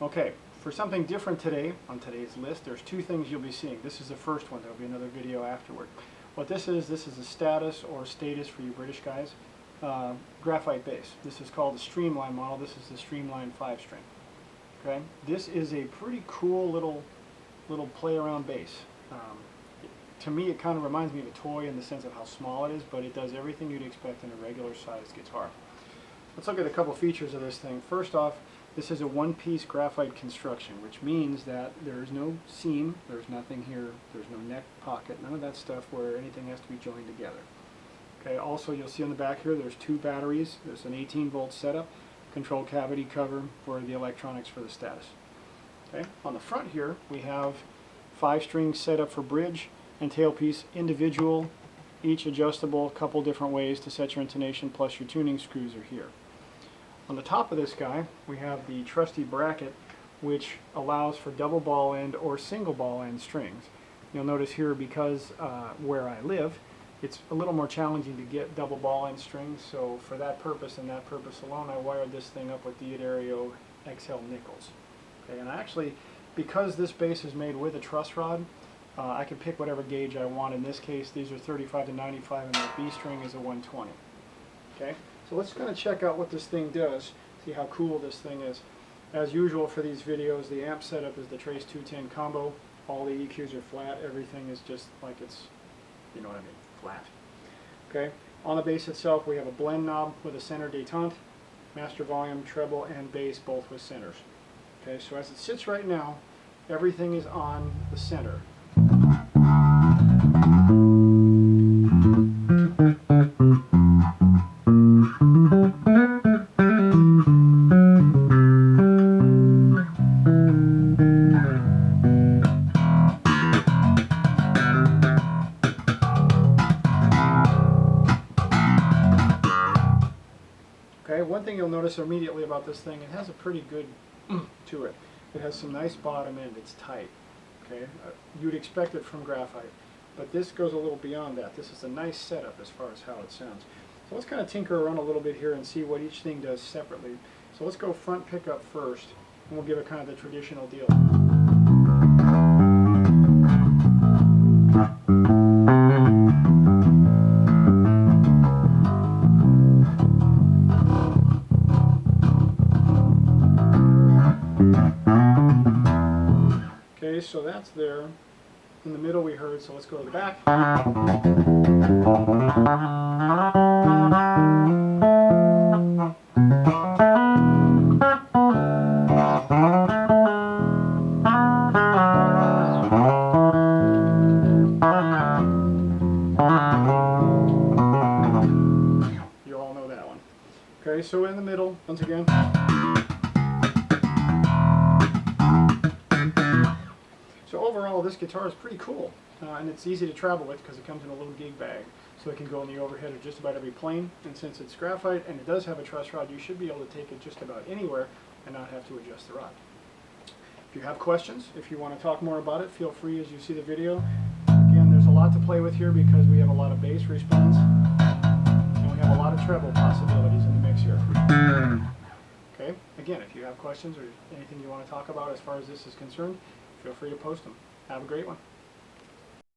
Okay, for something different today, on today's list, there's two things you'll be seeing. This is the first one. There'll be another video afterward. What this is a status or status for you British guys, graphite base. This is called the Streamline model. This is the Streamline 5-string. Okay, this is a pretty cool little play around bass. To me, it kind of reminds me of a toy in the sense of how small it is, but it does everything you'd expect in a regular sized guitar. Let's look at a couple features of this thing. First off, this is a one-piece graphite construction, which means that there is no seam, there's nothing here, there's no neck pocket, none of that stuff where anything has to be joined together. Okay, also you'll see on the back here there's two batteries. There's an 18-volt setup, control cavity cover for the electronics for the status. Okay, on the front here we have 5-string setup for bridge and tailpiece, individual, each adjustable, a couple different ways to set your intonation, plus your tuning screws are here. On the top of this guy, we have the trusty bracket, which allows for double ball end or single ball end strings. You'll notice here, because where I live, it's a little more challenging to get double ball end strings, so for that purpose and that purpose alone, I wired this thing up with Diodario XL nickels. Okay, and actually, because this bass is made with a truss rod, I can pick whatever gauge I want. In this case, these are 35 to 95, and the B string is a 120. Okay, so let's kind of check out what this thing does, see how cool this thing is. As usual for these videos, the amp setup is the Trace 210 combo. All the EQs are flat. Everything is just like it's, you know what I mean, flat. Okay, on the bass itself, we have a blend knob with a center detente, master volume, treble, and bass, both with centers. Okay, so as it sits right now, everything is on the center. Okay, one thing you'll notice immediately about this thing, it has a pretty good to it. It has some nice bottom end, it's tight. Okay, you'd expect it from graphite, but this goes a little beyond that. This is a nice setup as far as how it sounds. So let's kind of tinker around a little bit here and see what each thing does separately. So let's go front pickup first, and we'll give it kind of the traditional deal. Okay, so that's there. In the middle we heard, so let's go to the back. You all know that one. Okay, so in the middle, once again. So overall, this guitar is pretty cool, and it's easy to travel with because it comes in a little gig bag, so it can go in the overhead of just about every plane. And since it's graphite and it does have a truss rod, you should be able to take it just about anywhere and not have to adjust the rod. If you have questions, if you want to talk more about it, feel free as you see the video. Again, there's a lot to play with here because we have a lot of bass response, and we have a lot of treble possibilities in the mix here. Okay, again, if you have questions or anything you want to talk about as far as this is concerned, feel free to post them. Have a great one.